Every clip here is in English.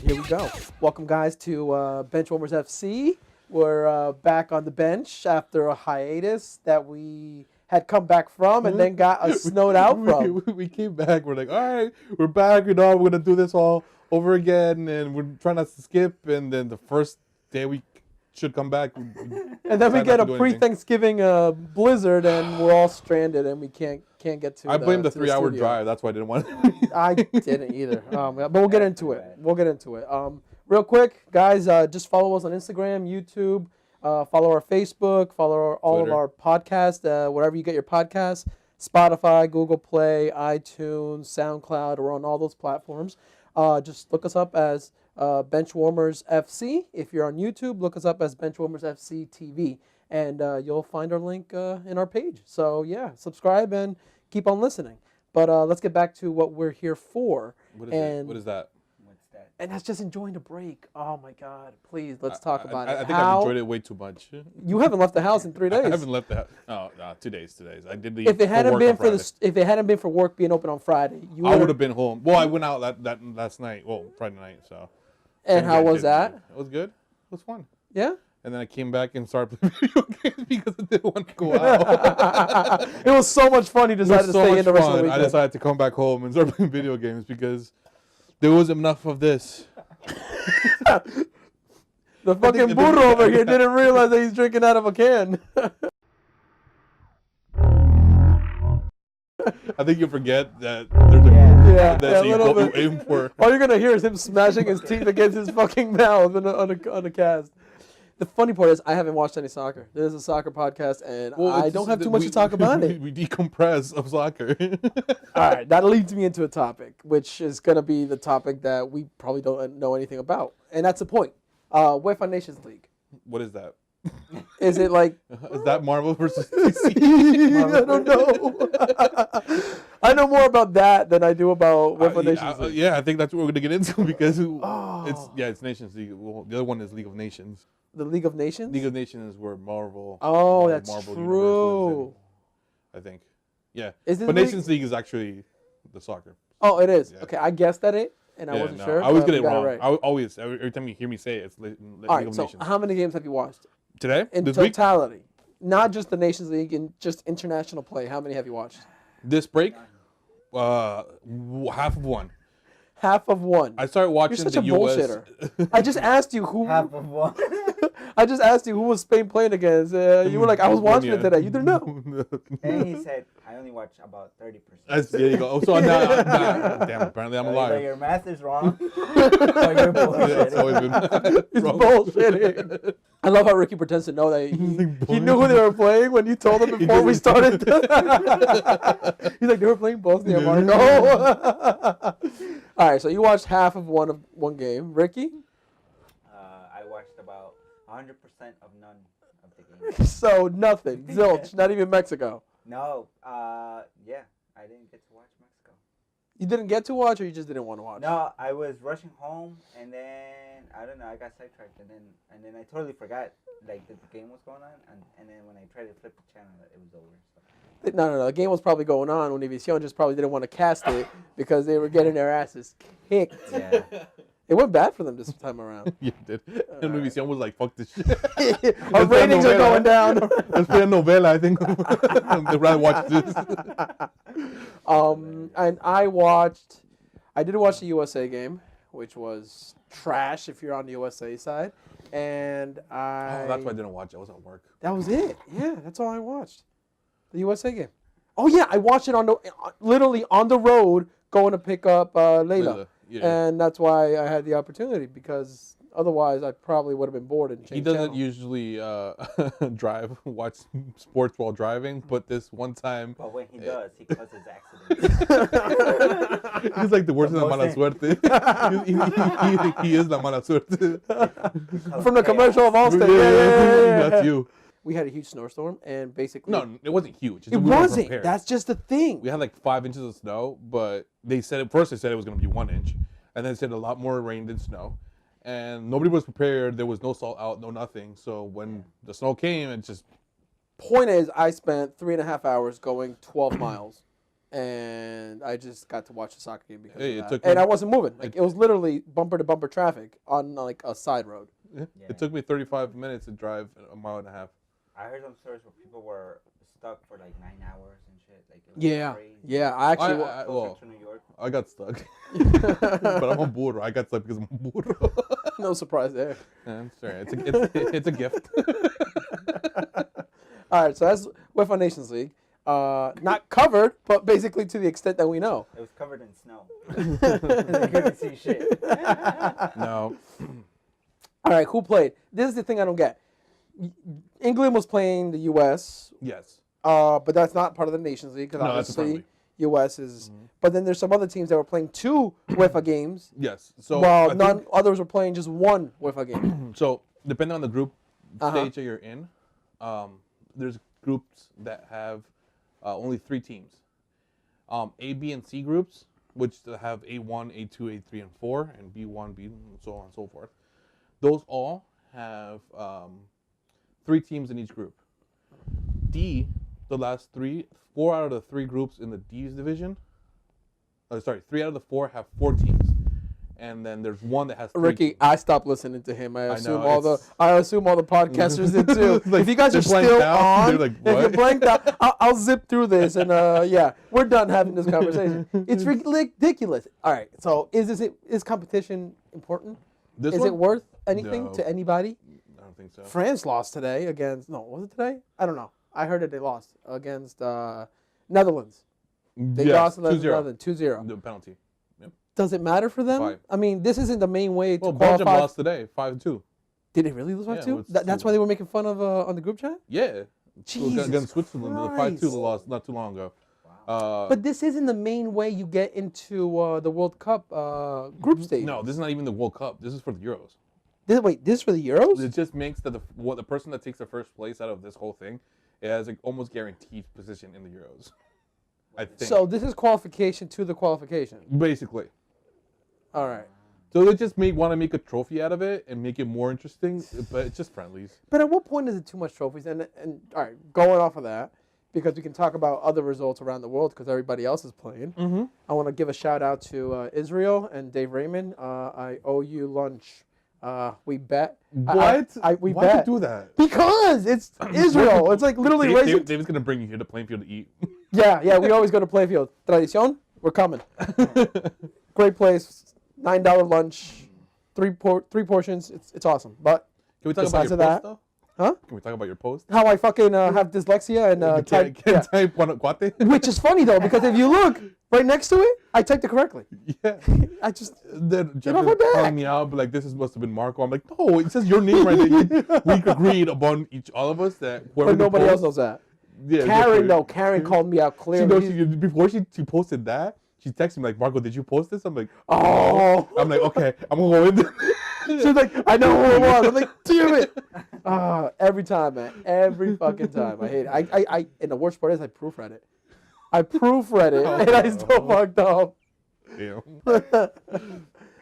Here we go. Welcome, guys, to Benchwarmers FC. We're back on the bench after a hiatus that we had come back from and then got snowed out from. We came back. We're like, all right, we're back. You know, we're going to do this all over again. And we're trying not to skip. And then the first day we should come back. And then we get a pre-Thanksgiving blizzard and we're all stranded and we can't get to I blame the 3-hour3-hour drive. That's why I didn't want to. I didn't either. But we'll get into it. Real quick, guys, just follow us on Instagram, YouTube, follow our Facebook, follow all of our podcasts, wherever you get your podcasts, Spotify, Google Play, iTunes, SoundCloud. We're on all those platforms. Just look us up as Benchwarmers FC. If you're on YouTube, look us up as Benchwarmers FC TV, and you'll find our link in our page. So, yeah, subscribe and keep on listening. But let's get back to what we're here for. What is that? And that's just enjoying the break. Oh, my God. Please, let's talk about it. I think I've enjoyed it way too much. You haven't left the house in 3 days. I haven't left the house. No, 2 days. I did leave if it hadn't for work been if it hadn't been for work being open on Friday, I would have been home. Well, I went out that last night. Well, Friday night. So. And how was that? It was good. It was fun. Yeah. And then I came back and started playing video games because I didn't want to go out. It was so much fun. You decided to stay in the rest of the weekend. I decided to come back home and start playing video games because there wasn't enough of this. The fucking burro over here didn't realize that he's drinking out of a can. I think you forget that there's a little bit. You aim for. All you're gonna hear is him smashing his teeth against his fucking mouth on a cast. The funny part is I haven't watched any soccer. This is a soccer podcast, and I don't have too much to talk about it. We decompress of soccer. All right, that leads me into a topic, which is going to be the topic that we probably don't know anything about. And that's the point. UEFA Nations League. What is that? Is it like... Is that Marvel versus DC? I don't know. I know more about that than I do about UEFA Nations League. Yeah, I think that's what we're going to get into because it's Nations League. Well, the other one is League of Nations. The League of Nations? League of Nations is where Marvel. Oh, that's Marvel true. I think. Yeah. But Nations League is actually the soccer. Oh, it is. Yeah. Okay, I guessed at it, and I wasn't sure. I always get it wrong. Right. I always, every time you hear me say it, it's League of Nations. How many games have you watched? Today? In this totality. Week? Not just the Nations League, and just international play. How many have you watched? This break? Half of one. Half of one. I started watching You're such the a US. bullshitter. I just asked you who. Half of one. I just asked you who was Spain playing against. You were like, I was watching it today. You didn't know. And he said, I only watch about 30%. There you go. So damn, apparently I'm a liar. Your math is wrong. Or you're bullshitting. It's bullshitting. I love how Ricky pretends to know that he knew who they were playing when you told him before we started. He's like, they were playing Bosnia and Marco. All right, so you watched half of one game. Ricky? I watched about 100% of none of the games. So nothing. Zilch. Not even Mexico. No. Yeah. I didn't get to watch Mexico. You didn't get to watch, or you just didn't want to watch? No, I was rushing home, and then I don't know. I got sidetracked, and then I totally forgot like that the game was going on, and then when I tried to flip the channel, it was over. So. No. The game was probably going on. Univision just probably didn't want to cast it because they were getting their asses kicked. Yeah. It went bad for them this time around. Yeah, it did. And Univision was like, fuck this shit. Our ratings are going down. Let's play a novela, I think. I'd rather watch this. And I did watch the USA game, which was trash if you're on the USA side. And that's why I didn't watch it. I was at work. That was it. Yeah, that's all I watched. The USA game. Oh, yeah, I watched it literally on the road going to pick up Layla. Yeah. And that's why I had the opportunity, because otherwise I probably would have been bored and changed He doesn't channel. usually watch sports while driving, but this one time... But when he does, he causes accidents. He's like the worst in la mala suerte. He is la mala suerte. From the commercial of Allstate. Yeah. That's you. We had a huge snowstorm, and basically... No, it wasn't huge. It wasn't. That's just the thing. We had like 5 inches of snow, but they said it was going to be 1 inch. And then they said a lot more rain than snow. And nobody was prepared. There was no salt out, no nothing. So when the snow came, it just... Point is, I spent 3.5 hours going 12 miles. and I just got to watch the soccer game because Hey, of it that. took And me- I wasn't moving. Like it was literally bumper to bumper traffic on like a side road. Yeah. Yeah. It took me 35 minutes to drive a mile and a half. I heard some stories where people were stuck for like 9 hours and shit. Like it was Yeah, crazy. yeah. I actually. Closer to New York. I got stuck. But I'm a burro. I got stuck because I'm a burro. No surprise there. Yeah, I'm sorry. It's a gift. All right, so that's UEFA Nations League. Not covered, but basically to the extent that we know. It was covered in snow. You couldn't see shit. No. All right, who played? This is the thing I don't get. England was playing the U.S., Yes. but that's not part of the Nations League because No, that's a obviously friendly. U.S. is. But then there's some other teams that were playing 2 UEFA games, Yes. So while I none think- others were playing just 1 UEFA game. So depending on the group Uh-huh. stage that you're in, there's groups that have only 3 teams. A, B, and C groups, which have A1, A2, A3, and 4, and B1, B, and so on and so forth. Those all have 3 teams in each group. D, the last 4 out of the 3 groups in the D's division. 3 out of the 4 have 4 teams, and then there's one that has 3 Ricky, teams. I stopped listening to him. I assume all the it's- podcasters did too. Like, if you guys are they're blanked still out. on, They're like, if you're what? blanked out, I'll zip through this and yeah, we're done having this conversation. It's ridiculous. All right, so is competition important? This Is one? it worth anything No. to anybody? I don't think so. France lost today against was it today? I don't know. I heard that they lost against Netherlands. They lost against Netherlands 2-0. The penalty. Does it matter for them? 5. I mean, this isn't the main way to Well, Belgium qualify. lost today, 5-2. Did they really lose 5-2? That's why they were making fun of on the group chat? Yeah. Jesus Against Switzerland, the 5-2 Christ. they lost not too long ago. But this isn't the main way you get into the World Cup group stage. No, this is not even the World Cup. This is for the Euros. This is for the Euros? It just makes that the person that takes the first place out of this whole thing, it has an almost guaranteed position in the Euros. I think. So this is qualification to the qualification. Basically. All right. So they just want to make a trophy out of it and make it more interesting, but it's just friendlies. But at what point is it too much trophies? And all right, going off of that, because we can talk about other results around the world because everybody else is playing. Mm-hmm. I want to give a shout out to Israel and Dave Raymond. I owe you lunch. We bet. What? We Why'd bet. you do that? Because it's Israel. It's like literally raising. David's going to bring you here to Plainfield to eat. Yeah. We always go to Playfield. Tradicion, we're coming. Great place. $9 lunch, 3 portions. It's awesome. But Can we talk besides about your of post, that, though? huh? Can we talk about your post? How I fucking have dyslexia and type, yeah. Type Guanajuato? Which is funny though because if you look right next to it, I typed it correctly. Yeah. I just Then Jeff off my is back. calling me out, but like this must have been Marco. I'm like, no, it says your name right there. We agreed upon all of us that whoever but the nobody else post- knows that. Yeah, Karen exactly. though, Karen called me out She clearly. knows before she posted that. She texted me like, Marco, did you post this? I'm like, Oh. I'm like, okay, I'm gonna go in there. She's like, I know who it was. I'm like, damn it. Every time, man. Every fucking time. I hate it. I and the worst part is I proofread it. I proofread it and I still fucked up. Damn.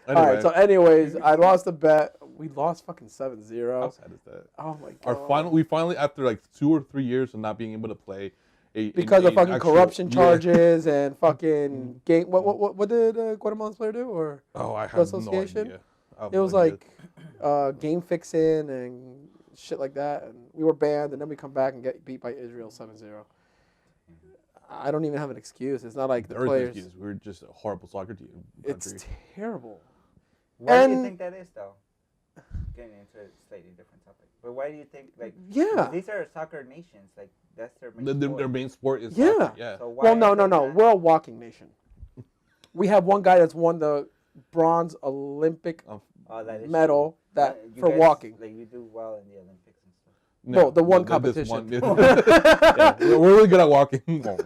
All right, so anyways, I lost a bet. We lost fucking 7-0. How sad is that? Oh my god. We finally after like 2 or 3 years of not being able to play because of fucking actual- corruption yeah. charges and fucking game. What did Guatemalan player do? Or Oh, I have no association? idea. I have it no was idea. like game fixing and shit like that, and we were banned, and then we come back and get beat by Israel 7-0. I don't even have an excuse. It's not like the There is no players. excuse. We're just a horrible soccer team. It's country. terrible. Why do you And- think that is, though? Getting into a slightly different topic. But why do you think, like, Yeah. these are soccer nations. Like, that's their main Their sport. main sport is Yeah. soccer. Yeah. So why Well, no. are they not- We're a walking nation. We have one guy that's won the bronze Olympic Oh, that is medal that true. You for guys, walking. Like, you do well in the Olympics and stuff. No, the one not this competition. one. Yeah, we're really good at walking. Well,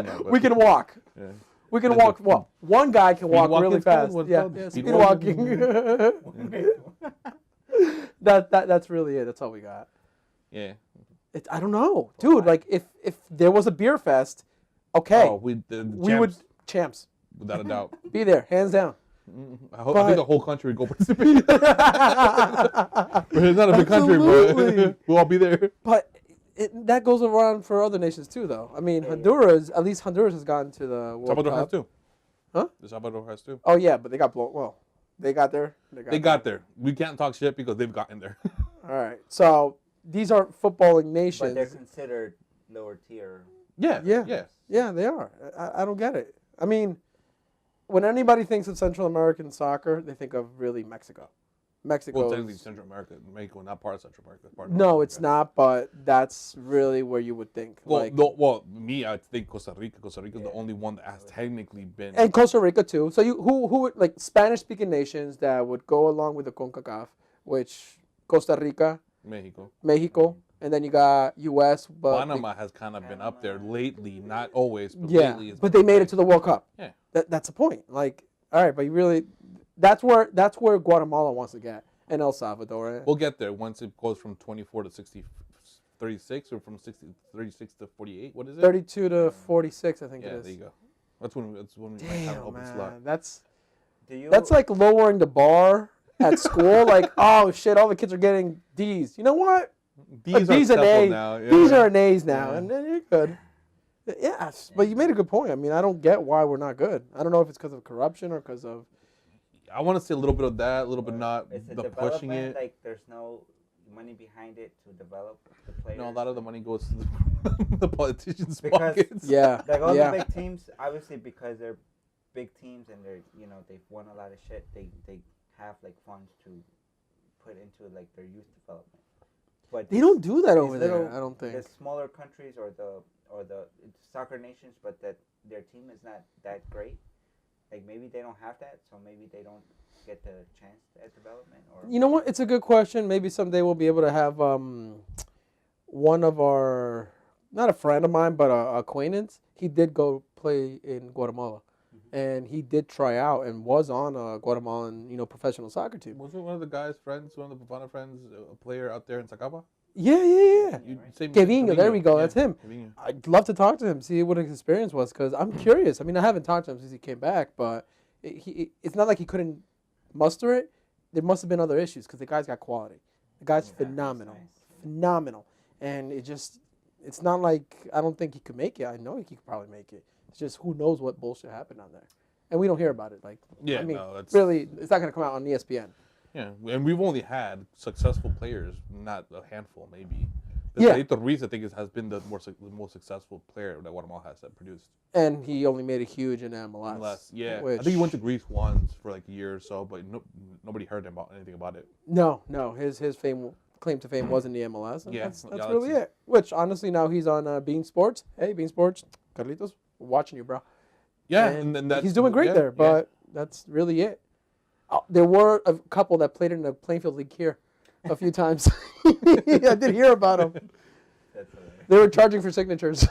no, but- We can walk. Yeah. We can That's walk. the- well, one guy can Speed walk walking really is called? fast. What's Yeah, called? yeah, Speed speed walking? walking. That's really it. That's all we got. Yeah. I don't know, dude. Like if there was a beer fest, okay, Oh, the we would champs without a doubt. be there, hands down. I think the whole country would go participate. But it's not a big country, Absolutely. but we'll all be there. But that goes around for other nations too, though. I mean, Yeah. Honduras, at least Honduras has gotten to the World Salvador has Cup. too. Huh? The Salvador has too. Oh yeah, but they got blown. Well, they got there. They got there. We can't talk shit because they've gotten there. All right. So these aren't footballing nations. But they're considered lower tier. Yeah. Yeah. Yeah. Yeah, they are. I don't get it. I mean, when anybody thinks of Central American soccer, they think of really Mexico. Mexico. Well, technically Central America, Mexico, not part of Central America. Part of No, North it's America. not. But that's really where you would think. Well, like, me, I think Costa Rica. Costa Rica is the only one that has technically been. and Costa Rica too. So who would like Spanish-speaking nations that would go along with the CONCACAF, which Costa Rica, Mexico, and then you got U.S. But Panama has kind of been up there lately, not always, but yeah, lately. but they made it to the World Cup. Yeah. That's the point. Like, all right, but you really, that's where Guatemala wants to get, and El Salvador. We'll get there once it goes from 24 to 36, or from 36 to 48. What is it? 32 to 46, I think it Yeah, is. there you go. That's when we might have an open slot. Man, that's Do you? like lowering the bar at school. Like, oh shit, all the kids are getting D's. You know what? These D's are and acceptable A's. now. Yeah. These are an A's now, Yeah. and then you're good. Yes, but you made a good point. I mean, I don't get why we're not good. I don't know if it's because of corruption or because of. I want to see a little bit of that, a little bit not It's a the development, pushing it. like there's no money behind it to develop the players. No, a lot of the money goes to the politicians' Because- pockets. Yeah, Like all yeah. the big teams, obviously because they're big teams and they're they've won a lot of shit. They have like funds to put into like their youth development. But They don't do that these over there. little- I don't think. the smaller countries or the soccer nations, but that their team is not that great. Like maybe they don't have that, so maybe they don't get the chance at development. Or You know what? It's a good question. Maybe someday we'll be able to have one of our, not a friend of mine, but a acquaintance. He did go play in Guatemala, and he did try out and was on a Guatemalan, professional soccer team. Wasn't one of the guys' friends, one of the Bafana friends, a player out there in Zacapa? Yeah. You say Kevin, there we go. Yeah, That's him. Kevin. I'd love to talk to him, see what his experience was, because I'm curious. I mean, I haven't talked to him since he came back, but it's not like he couldn't muster it. There must have been other issues because the guy's got quality. The guy's phenomenal. Phenomenal. And it's not like I don't think he could make it. I know he could probably make it. It's just who knows what bullshit happened on there. And we don't hear about it. Like, Yeah, I mean, no, that's really, it's not going to come out on ESPN. Yeah, and we've only had successful players, not a handful, maybe. Yeah. Pedrito Ruiz, I think, has been the most successful player that Guatemala has produced. And he only made it huge in MLS. Unless, yeah, I which- think he went to Greece once for like a year or so, but nobody heard about anything about it. No. His claim to fame was in the MLS. And Yeah, that's yeah, really that's it. Which honestly, now he's on Bean Sports. Hey, Bean Sports, Carlitos, we're watching you, bro. Yeah, and that's, he's doing great yeah, there. yeah. But that's really it. There were a couple that played in the Plainfield League here a few times. I did hear about them. That's hilarious. They were charging for signatures.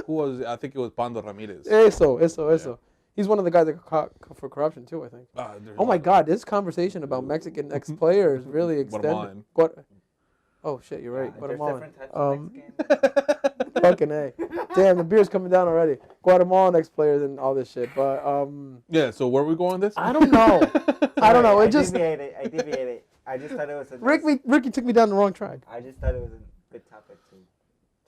Who was? I think it was Pando Ramirez. Eso. He's one of the guys that got caught for corruption too, I think. There's Oh my a lot of- God, this conversation about Mexican ex-players really extended. Guatemalan. Oh shit, you're right. There's Guatemalan. different types of Mexican. Fucking A. Damn, the beer's coming down already. Guatemalan ex-players and all this shit. But Yeah, so where are we going with this? I don't know. I don't know. I It just deviated. I just thought it was a Ricky took me down the wrong track. I just thought it was a good topic to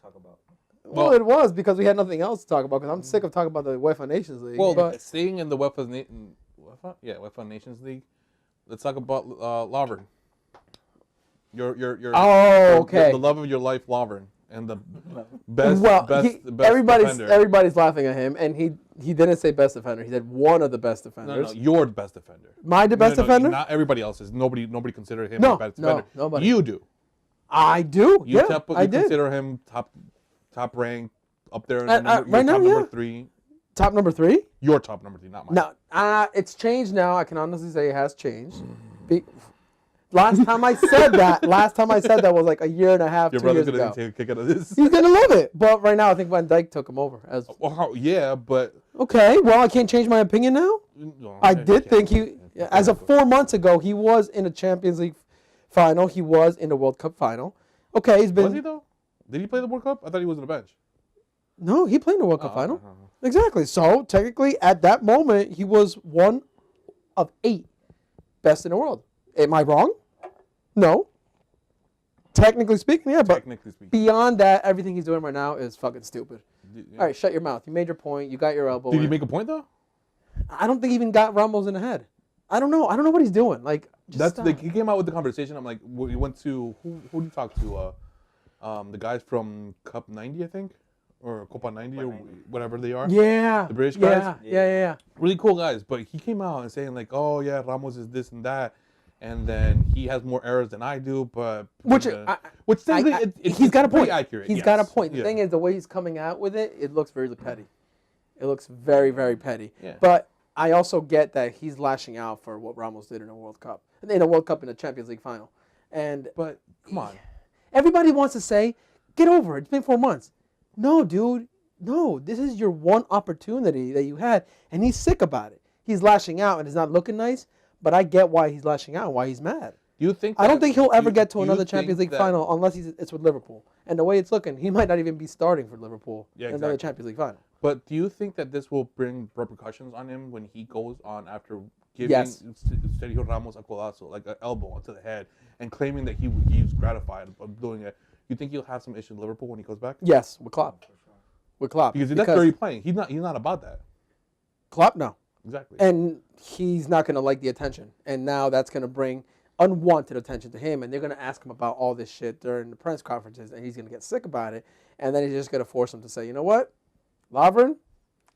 talk about. Well, it was because we had nothing else to talk about. Because I'm sick of talking about the UEFA Nations League. Well, but staying in the UEFA Nations League, let's talk about Lovren. Your okay. the love of your life, Lovren, and the best defender. everybody's laughing at him, and he didn't say best defender. He said one of the best defenders. No, you're the best defender. The best defender? Not everybody else is. Nobody considered him No, the best defender. nobody. You do. I do. You, Yeah, I did. consider him top rank, up there. Right now, top yeah. number 3. Top number 3? Your top number 3, not mine. No, it's changed now. I can honestly say it has changed. Last time I said that was like a year and a half, Your 2 brother's years gonna ago. take a kick out of this. He's gonna love it, but right now I think Van Dijk took him over. Well, yeah, but Okay, well I can't change my opinion now. no, I you did can't. think as of 4 months ago, he was in a Champions League final. He was in the World Cup final. Okay, he's been. Was he though? Did he play the World Cup? I thought he was on the bench. No, he played in the World Cup final. Exactly. So technically, at that moment, he was one of 8 best in the world. Am I wrong? No. Technically speaking, yeah, but Technically speaking. beyond that, everything he's doing right now is fucking stupid. Yeah. All right, shut your mouth. You made your point. You got your elbow. Did he in. make a point though? I don't think he even got Ramos in the head. I don't know. I don't know what he's doing. Like, just That's stop. like he came out with the conversation. I'm like, we went to who did you talk to? The guys from Cup 90, I think, or Copa 90 or whatever they are. Yeah. The British yeah, guys. Yeah. Really cool guys. But he came out and saying like, oh yeah, Ramos is this and that, and then he has more errors than I do. But Which technically he's got a point. pretty accurate. He's got a point. The thing is, the way he's coming out with it, it looks very petty. It looks very, very petty. Yeah. But I also get that he's lashing out for what Ramos did in a World Cup, in a Champions League final. But come on, everybody wants to say, get over it. It's been 4 months. No, dude. No, this is your one opportunity that you had, and he's sick about it. He's lashing out, and it's not looking nice. But I get why he's lashing out, and why he's mad. Do you think? I don't think he'll ever get to do you another Champions think League final unless it's with Liverpool. And the way it's looking, he might not even be starting for Liverpool in another Champions League final. But do you think that this will bring repercussions on him when he goes on after giving Sergio Ramos a colazo, like an elbow onto the head, and claiming that he's gratified of doing it? You think he'll have some issue in Liverpool when he goes back? Yes, with Klopp. With Klopp. Because that's where he's playing. He's not about that. Klopp, no. Exactly. And he's not going to like the attention. And now that's going to bring unwanted attention to him. And they're going to ask him about all this shit during the press conferences. And he's going to get sick about it. And then he's just going to force him to say, you know what? Lovren,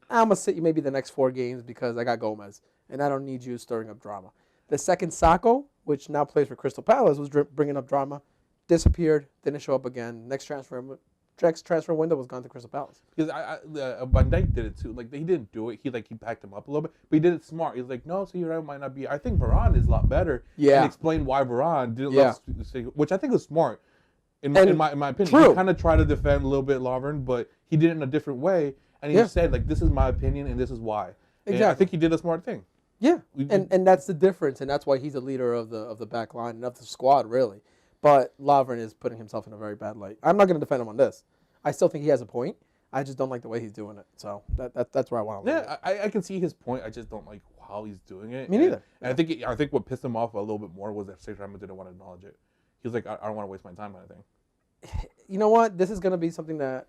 I'm going to sit you maybe the next 4 games because I got Gomez. And I don't need you stirring up drama. The second Sacco, which now plays for Crystal Palace, was bringing up drama. Disappeared. Didn't show up again. Next transfer window was gone to Crystal Palace. Because Van Dijk did it too. Like he didn't do it. He packed him up a little bit, but he did it smart. He's like, no, so your might not be. I think Varane is a lot better. Yeah. And explained why Varane didn't. Which I think was smart. In my opinion, true. He kind of tried to defend a little bit Lovren, but he did it in a different way. And he said like, this is my opinion and this is why. Exactly. And I think he did a smart thing. Yeah. And that's the difference, and that's why he's a leader of the back line and of the squad really. But Lovren is putting himself in a very bad light. I'm not going to defend him on this. I still think he has a point. I just don't like the way he's doing it. So that's where I want to leave it. I can see his point. I just don't like how he's doing it. Me neither. And I think what pissed him off a little bit more was that Sergio Ramos didn't want to acknowledge it. He was like, I don't want to waste my time kind of thing. You know what? This is going to be something that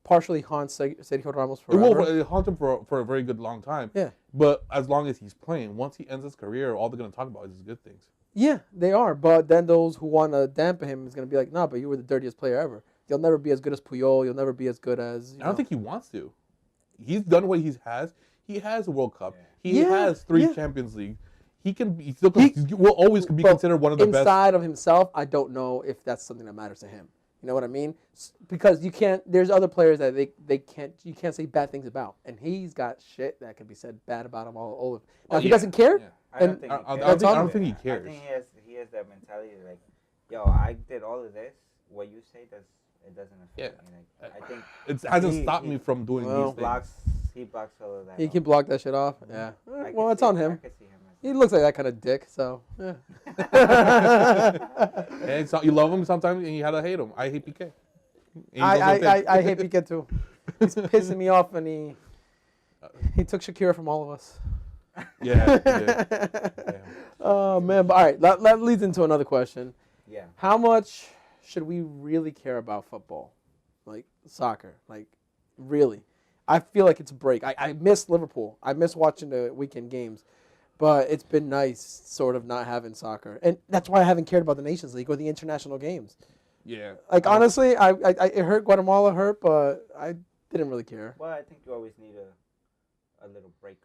partially haunts Sergio Ramos forever. It haunts him for a very good long time. Yeah. But as long as he's playing, once he ends his career, all they're going to talk about is his good things. Yeah, they are. But then those who want to dampen him is going to be like, no, but you were the dirtiest player ever. You'll never be as good as Puyol. You'll never be as good as... I don't think he wants to. He's done what he has. He has a World Cup. He has 3 Champions League. He will always be considered one of the best. Inside of himself, I don't know if that's something that matters to him. You know what I mean? Because you can't... There's other players that you can't say bad things about. And he's got shit that can be said bad about him all over. Now, if he doesn't care... Yeah. I don't think he cares. I think he has that mentality like, yo, I did all of this. What you say it doesn't affect me. Like, I think it hasn't stopped me from doing these things. He blocks all of that. He can block that shit off. Yeah. Well, it's on him. I can see him. He looks like that kind of dick. So yeah. And so you love him sometimes, and you had to hate him. I hate PK. I hate PK too. He's pissing me off, and he took Shakira from all of us. Yeah. Oh man! But all right, that leads into another question. Yeah. How much should we really care about football, like soccer? Like, really? I feel like it's a break. I miss Liverpool. I miss watching the weekend games, but it's been nice, sort of not having soccer, and that's why I haven't cared about the Nations League or the international games. Yeah. Like honestly, it hurt. Guatemala hurt, but I didn't really care. Well, I think you always need a little break.